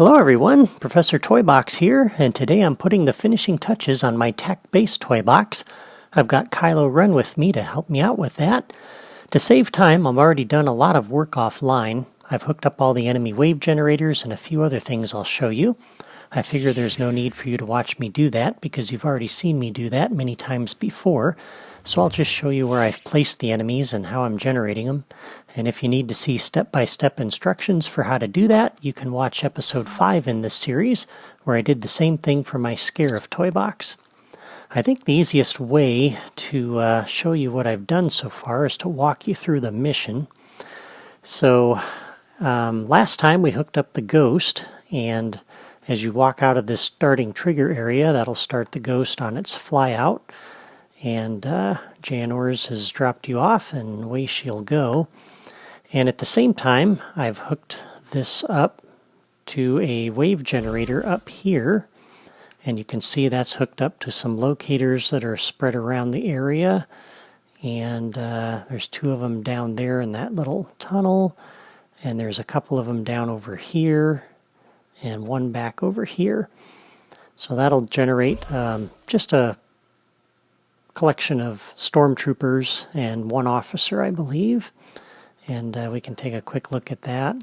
Hello everyone, Professor Toybox here, and today I'm putting the finishing touches on my tech-based toy box. I've got Kylo Ren with me to help me out with that. To save time, I've already done a lot of work offline. I've hooked up all the enemy wave generators and a few other things I'll show you. I figure there's no need for you to watch me do that because you've already seen me do that many times before. So I'll just show you where I've placed the enemies and how I'm generating them. And if you need to see step-by-step instructions for how to do that, you can watch episode 5 in this series, where I did the same thing for my Scarif toy box. I think the easiest way to show you what I've done so far is to walk you through the mission. So last time we hooked up the ghost, and as you walk out of this starting trigger area, that'll start the ghost on its fly out. And Janors has dropped you off, and away she'll go. And at the same time, I've hooked this up to a wave generator up here. And you can see that's hooked up to some locators that are spread around the area. And there's 2 of them down there in that little tunnel. And there's a couple of them down over here. And 1 back over here. So that'll generate just a collection of stormtroopers and 1 officer, I believe. And we can take a quick look at that.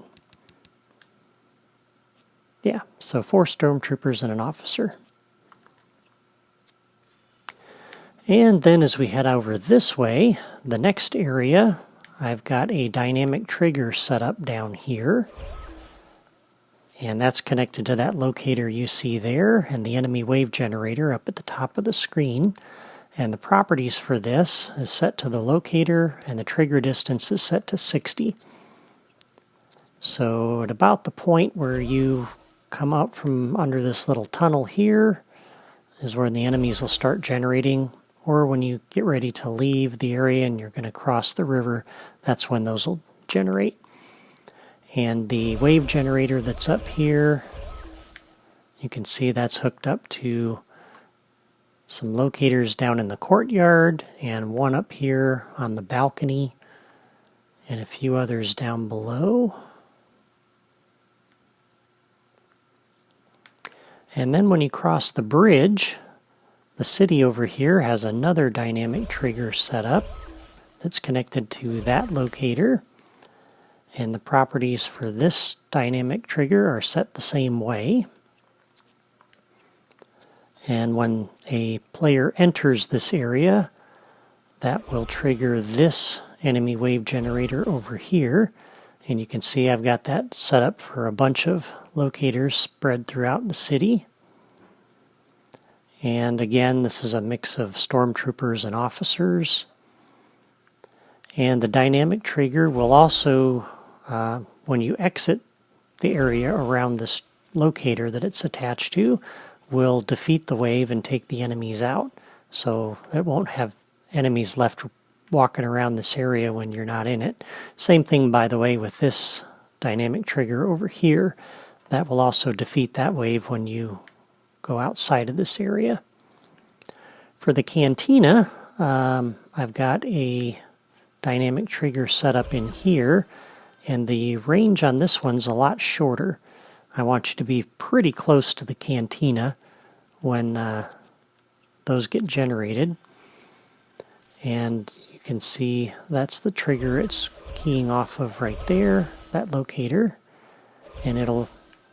Yeah, so 4 stormtroopers and an officer. And then as we head over this way, the next area, I've got a dynamic trigger set up down here. And that's connected to that locator you see there, and the enemy wave generator up at the top of the screen. And the properties for this is set to the locator, and the trigger distance is set to 60. So at about the point where you come out from under this little tunnel here is where the enemies will start generating, or when you get ready to leave the area and you're going to cross the river, that's when those will generate. And the wave generator that's up here, you can see that's hooked up to some locators down in the courtyard, and 1 up here on the balcony, and a few others down below. And then when you cross the bridge, the city over here has another dynamic trigger set up that's connected to that locator. And the properties for this dynamic trigger are set the same way. And when a player enters this area, that will trigger this enemy wave generator over here. And you can see I've got that set up for a bunch of locators spread throughout the city. And again, this is a mix of stormtroopers and officers. And the dynamic trigger will also, when you exit the area around this locator that it's attached to, will defeat the wave and take the enemies out. So it won't have enemies left walking around this area when you're not in it. Same thing, by the way, with this dynamic trigger over here. That will also defeat that wave when you go outside of this area. For the cantina, I've got a dynamic trigger set up in here, and the range on this one's a lot shorter. I want you to be pretty close to the cantina when those get generated. And you can see that's the trigger it's keying off of right there, that locator. And it'll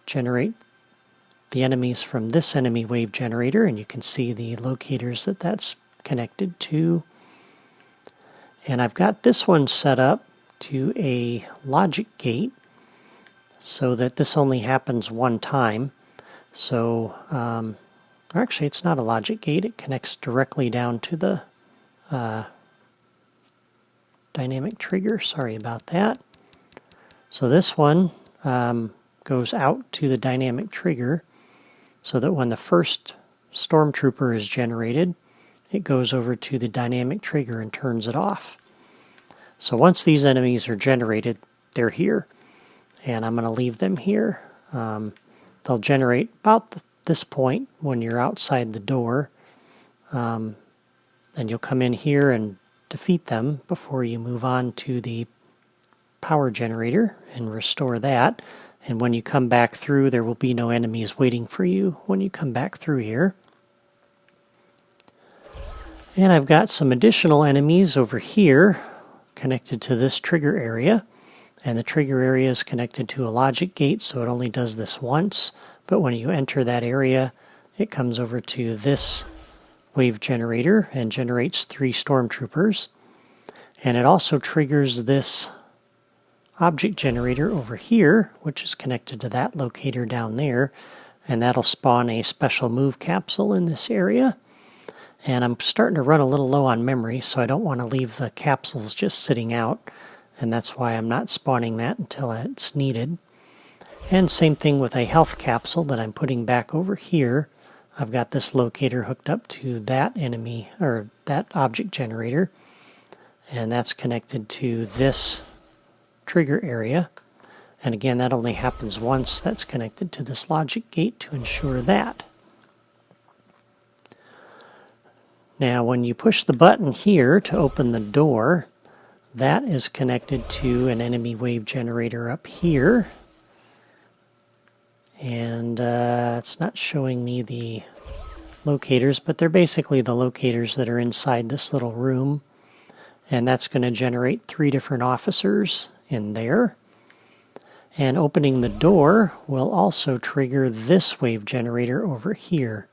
generate the enemies from this enemy wave generator, and you can see the locators that that's connected to. And I've got this one set up to a logic gate, so that this only happens 1 time. So, actually it's not a logic gate, it connects directly down to the dynamic trigger, sorry about that. So this one goes out to the dynamic trigger, so that when the first stormtrooper is generated, it goes over to the dynamic trigger and turns it off. So once these enemies are generated, they're here. And I'm going to leave them here. They'll generate about this point when you're outside the door. And you'll come in here and defeat them before you move on to the power generator and restore that. And when you come back through, there will be no enemies waiting for you when you come back through here. And I've got some additional enemies over here connected to this trigger area. And the trigger area is connected to a logic gate, so it only does this once. But when you enter that area, it comes over to this wave generator and generates 3 stormtroopers. And it also triggers this object generator over here, which is connected to that locator down there. And that'll spawn a special move capsule in this area. And I'm starting to run a little low on memory, so I don't want to leave the capsules just sitting out. And that's why I'm not spawning that until it's needed. And same thing with a health capsule that I'm putting back over here. I've got this locator hooked up to that enemy, or that object generator. And that's connected to this trigger area. And again, that only happens once. That's connected to this logic gate to ensure that. Now, when you push the button here to open the door, that is connected to an enemy wave generator up here. And it's not showing me the locators, but they're basically the locators that are inside this little room. And that's going to generate 3 different officers in there. And opening the door will also trigger this wave generator over here,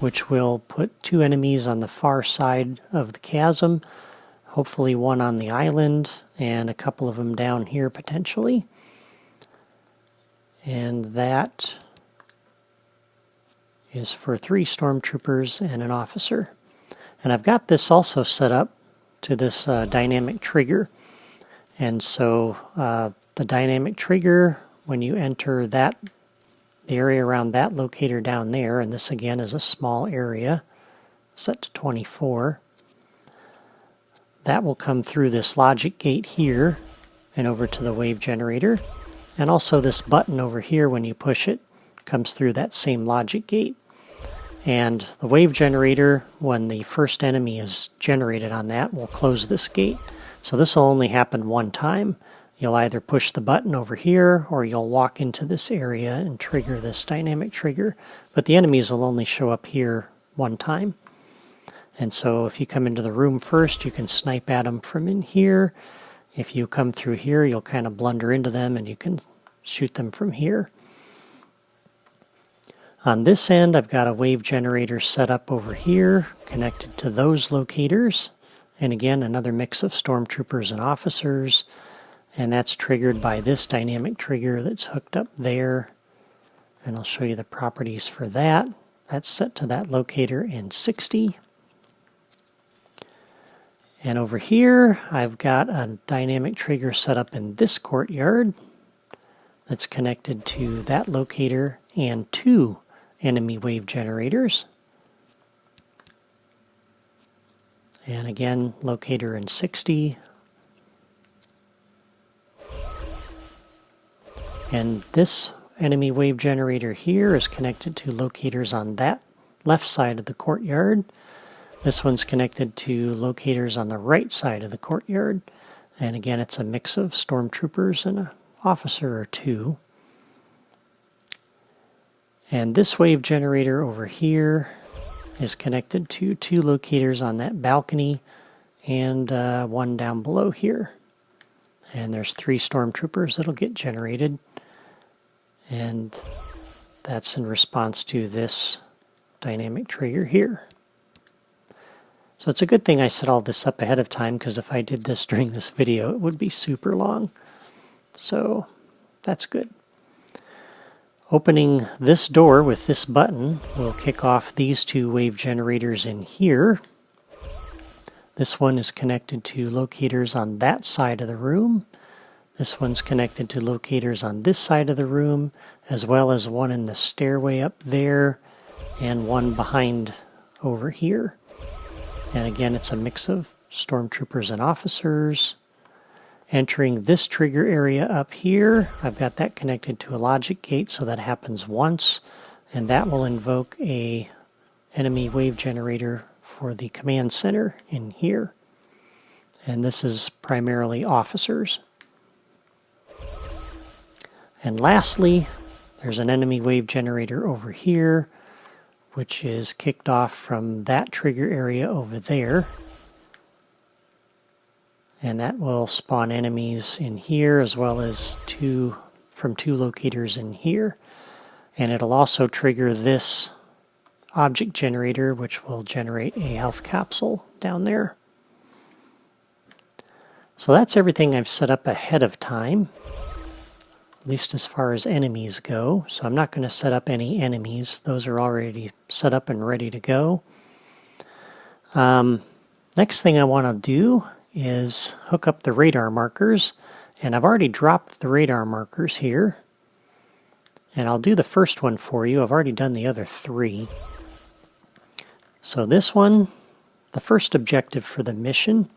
which will put 2 enemies on the far side of the chasm. Hopefully one on the island, and a couple of them down here potentially. And that is for 3 stormtroopers and an officer. And I've got this also set up to this dynamic trigger. And so the dynamic trigger, when you enter that, the area around that locator down there, and this again is a small area set to 24, that will come through this logic gate here and over to the wave generator. And also this button over here, when you push it, comes through that same logic gate. And the wave generator, when the first enemy is generated on that, will close this gate. So this will only happen one time. You'll either push the button over here, or you'll walk into this area and trigger this dynamic trigger. But the enemies will only show up here one time. And so if you come into the room first, you can snipe at them from in here. If you come through here, you'll kind of blunder into them and you can shoot them from here. On this end, I've got a wave generator set up over here, connected to those locators. And again, another mix of stormtroopers and officers. And that's triggered by this dynamic trigger that's hooked up there. And I'll show you the properties for that. That's set to that locator in 60. And over here, I've got a dynamic trigger set up in this courtyard that's connected to that locator and 2 enemy wave generators. And again, locator in 60. And this enemy wave generator here is connected to locators on that left side of the courtyard. This one's connected to locators on the right side of the courtyard. And again, it's a mix of stormtroopers and an officer or 2. And this wave generator over here is connected to 2 locators on that balcony and 1 down below here. And there's 3 stormtroopers that'll get generated. And that's in response to this dynamic trigger here. So it's a good thing I set all this up ahead of time, because if I did this during this video, it would be super long. So that's good. Opening this door with this button will kick off these 2 wave generators in here. This one is connected to locators on that side of the room. This one's connected to locators on this side of the room, as well as one in the stairway up there, and one behind over here. And again, it's a mix of stormtroopers and officers. Entering this trigger area up here, I've got that connected to a logic gate, so that happens once, and that will invoke a enemy wave generator for the command center in here. And this is primarily officers. And lastly, there's an enemy wave generator over here, which is kicked off from that trigger area over there. And that will spawn enemies in here as well as from two locators in here. And it'll also trigger this object generator, which will generate a health capsule down there. So that's everything I've set up ahead of time, at least as far as enemies go. So I'm not going to set up any enemies. Those are already set up and ready to go. Next thing I want to do is hook up the radar markers. And I've already dropped the radar markers here. And I'll do the first one for you. I've already done the other three. So this one, the first objective for the mission,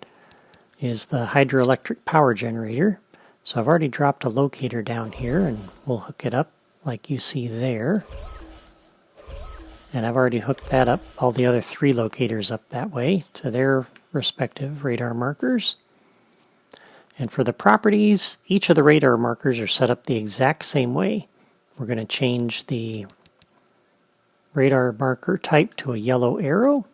is the hydroelectric power generator. So I've already dropped a locator down here, and we'll hook it up like you see there. And I've already hooked that up, all the other three locators up that way to their respective radar markers. And for the properties, each of the radar markers are set up the exact same way. We're going to change the radar marker type to a yellow arrow.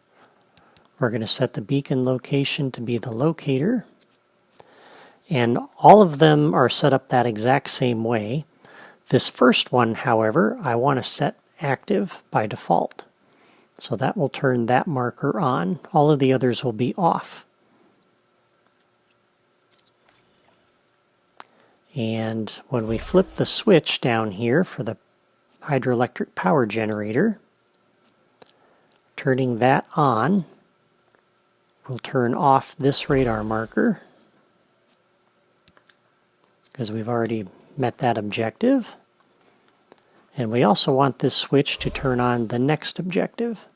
We're going to set the beacon location to be the locator. And all of them are set up that exact same way. This first one, however, I want to set active by default. So that will turn that marker on. All of the others will be off. And when we flip the switch down here for the hydroelectric power generator, turning that on will turn off this radar marker because we've already met that objective. And we also want this switch to turn on the next objective.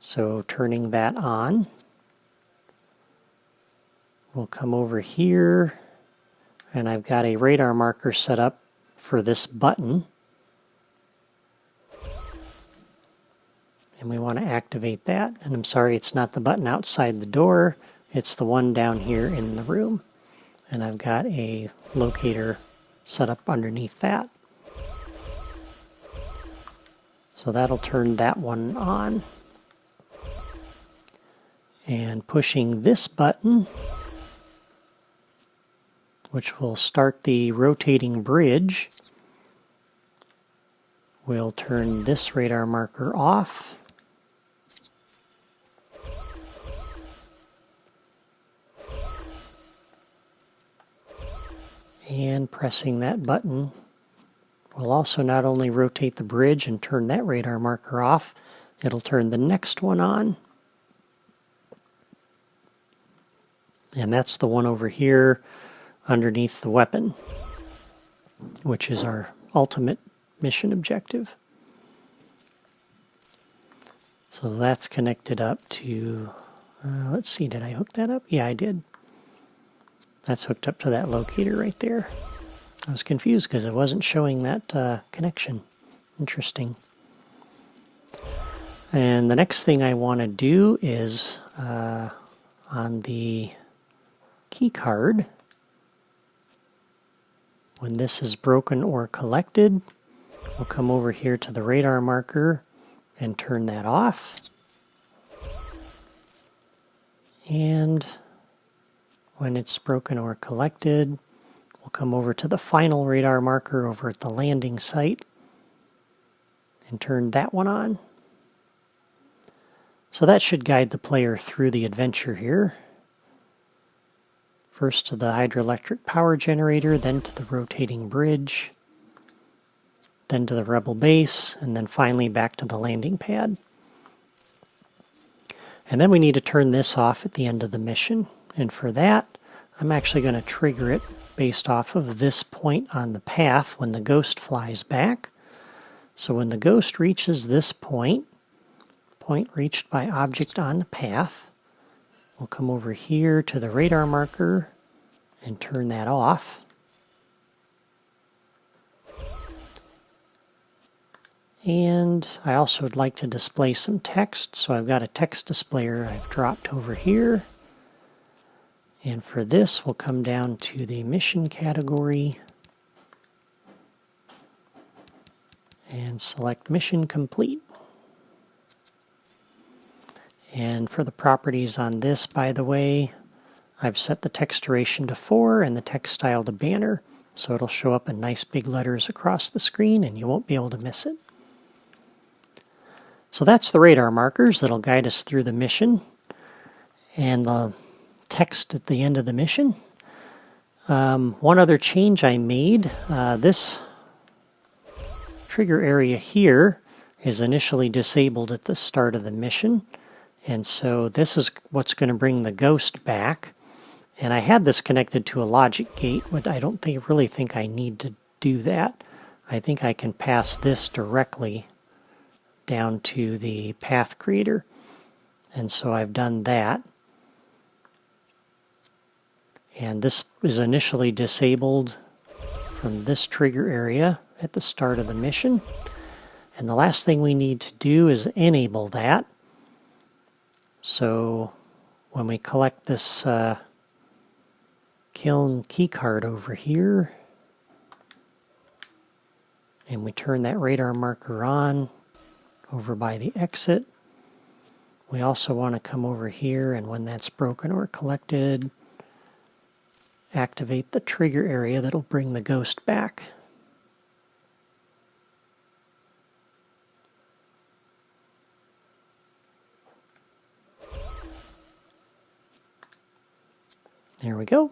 So turning that on, we'll come over here, and I've got a radar marker set up for this button. And we want to activate that. And I'm sorry, it's not the button outside the door, it's the one down here in the room. And I've got a locator set up underneath that. So that'll turn that one on. And pushing this button, which will start the rotating bridge, we'll turn this radar marker off. And pressing that button will also not only rotate the bridge and turn that radar marker off, it'll turn the next one on. And that's the one over here underneath the weapon, which is our ultimate mission objective. So that's connected up to, let's see, did I hook that up? Yeah, I did. That's hooked up to that locator right there. I was confused because it wasn't showing that connection. Interesting. And the next thing I want to do is on the key card, when this is broken or collected, we'll come over here to the radar marker and turn that off. And when it's broken or collected, we'll come over to the final radar marker over at the landing site and turn that one on. So that should guide the player through the adventure here. First to the hydroelectric power generator, then to the rotating bridge, then to the rebel base, and then finally back to the landing pad. And then we need to turn this off at the end of the mission. And for that, I'm actually going to trigger it based off of this point on the path when the ghost flies back. So when the ghost reaches this point reached by object on the path, we'll come over here to the radar marker and turn that off. And I also would like to display some text, so I've got a text displayer I've dropped over here. And for this, we'll come down to the mission category, and select Mission Complete. And for the properties on this, by the way, I've set the text duration to 4 and the text style to banner, so it'll show up in nice big letters across the screen and you won't be able to miss it. So that's the radar markers that'll guide us through the mission and the text at the end of the mission. One other change I made, this trigger area here is initially disabled at the start of the mission, and so this is what's going to bring the ghost back. And I had this connected to a logic gate, but I don't really think I need to do that. I think I can pass this directly down to the path creator, and so I've done that. And this is initially disabled from this trigger area at the start of the mission. And the last thing we need to do is enable that. So when we collect this Kiln keycard over here, and we turn that radar marker on over by the exit, we also want to come over here, and when that's broken or collected, activate the trigger area that'll bring the ghost back. There we go.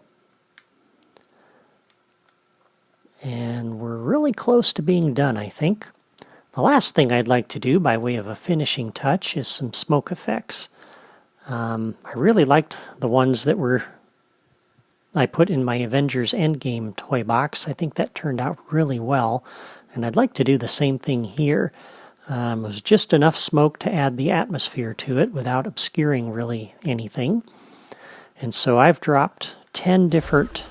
And we're really close to being done, I think. The last thing I'd like to do by way of a finishing touch is some smoke effects. I really liked the ones that I put in my Avengers Endgame toy box. I think that turned out really well, and I'd like to do the same thing here. It was just enough smoke to add the atmosphere to it without obscuring really anything. And so I've dropped 10 different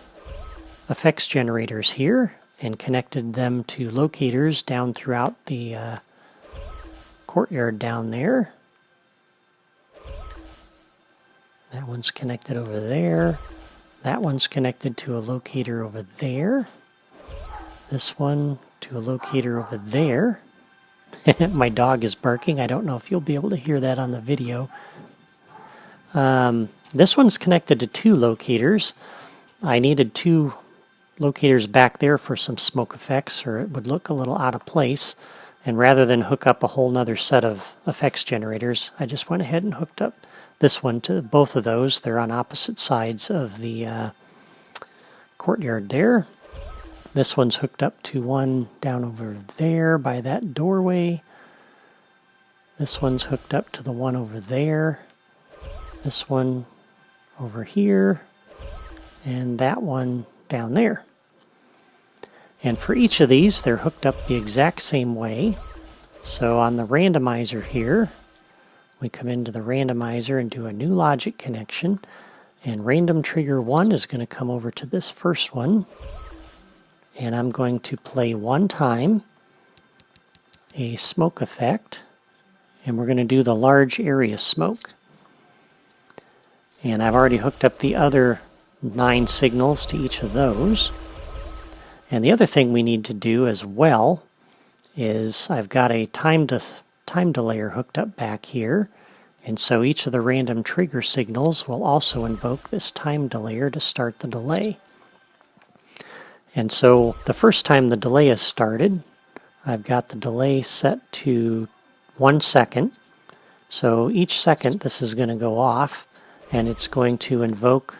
effects generators here and connected them to locators down throughout the courtyard down there. That one's connected over there. That one's connected to a locator over there. This one to a locator over there. My dog is barking. I don't know if you'll be able to hear that on the video. This one's connected to 2 locators. I needed 2 locators back there for some smoke effects, or it would look a little out of place. And rather than hook up a whole nother set of effects generators, I just went ahead and hooked up this one to both of those. They're on opposite sides of the courtyard there. This one's hooked up to one down over there by that doorway. This one's hooked up to the one over there. This one over here. And that one down there. And for each of these, they're hooked up the exact same way. So on the randomizer here, we come into the randomizer and do a new logic connection. And random trigger 1 is going to come over to this first one. And I'm going to play one time a smoke effect. And we're going to do the large area smoke. And I've already hooked up the other 9 signals to each of those. And the other thing we need to do as well is I've got a time delayer hooked up back here, and so each of the random trigger signals will also invoke this time delayer to start the delay. And so the first time the delay is started, I've got the delay set to 1 second. So each second this is going to go off, and it's going to invoke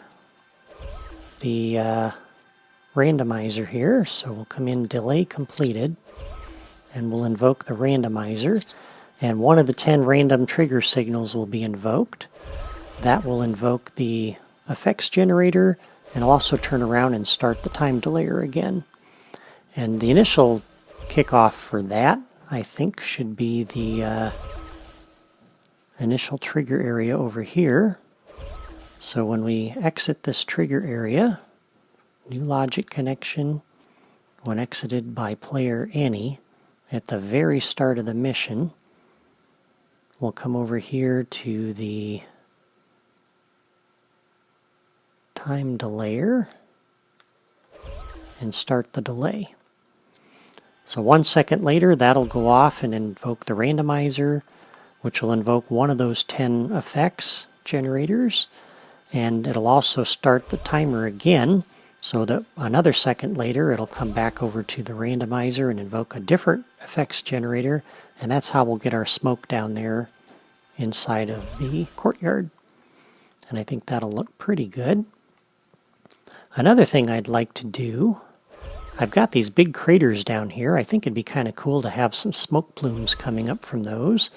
the randomizer here. So we'll come in delay completed, and we'll invoke the randomizer, and one of the 10 random trigger signals will be invoked. That will invoke the effects generator, and also turn around and start the time delayer again. And the initial kickoff for that, I think, should be the initial trigger area over here. So when we exit this trigger area, new logic connection, when exited by player any, at the very start of the mission, we'll come over here to the time delayer and start the delay. So 1 second later, that'll go off and invoke the randomizer, which will invoke one of those 10 effects generators. And it'll also start the timer again, so that another second later, it'll come back over to the randomizer and invoke a different effects generator. And that's how we'll get our smoke down there inside of the courtyard. And I think that'll look pretty good. Another thing I'd like to do, I've got these big craters down here. I think it'd be kind of cool to have some smoke plumes coming up from those.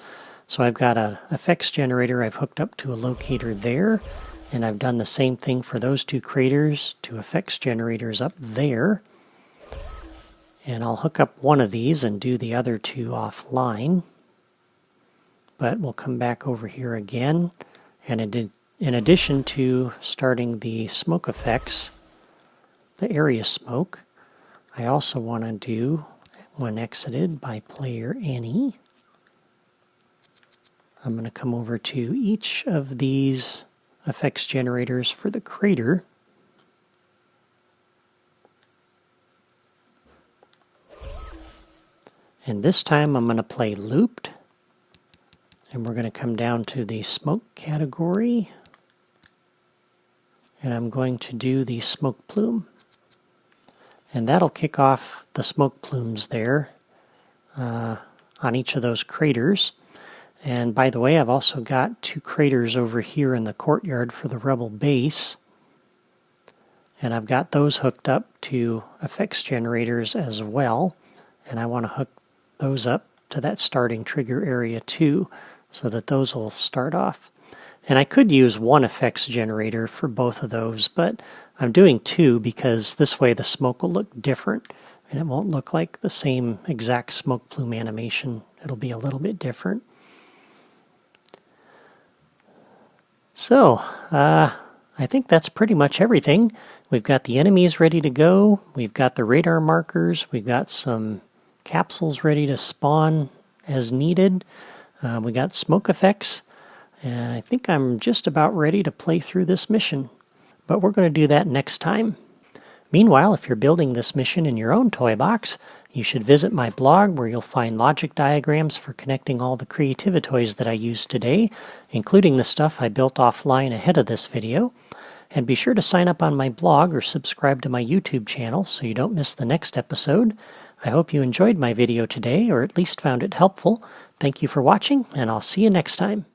So I've got an effects generator I've hooked up to a locator there, and I've done the same thing for those 2 craters, 2 effects generators up there. And I'll hook up one of these and do the other 2 offline. But we'll come back over here again, and in addition to starting the smoke effects, the area smoke, I also want to do, when exited by player Annie, I'm going to come over to each of these effects generators for the crater. And this time I'm going to play looped. And we're going to come down to the smoke category. And I'm going to do the smoke plume. And that'll kick off the smoke plumes there on each of those craters. And by the way, I've also got 2 craters over here in the courtyard for the rebel base. And I've got those hooked up to effects generators as well. And I want to hook those up to that starting trigger area too, so that those will start off. And I could use 1 effects generator for both of those, but I'm doing 2 because this way the smoke will look different and it won't look like the same exact smoke plume animation. It'll be a little bit different. So, I think that's pretty much everything. We've got the enemies ready to go. We've got the radar markers. We've got some capsules ready to spawn as needed. We got smoke effects. And I think I'm just about ready to play through this mission. But we're going to do that next time. Meanwhile, if you're building this mission in your own toy box, you should visit my blog where you'll find logic diagrams for connecting all the Creativitoys that I used today, including the stuff I built offline ahead of this video. And be sure to sign up on my blog or subscribe to my YouTube channel so you don't miss the next episode. I hope you enjoyed my video today, or at least found it helpful. Thank you for watching, and I'll see you next time.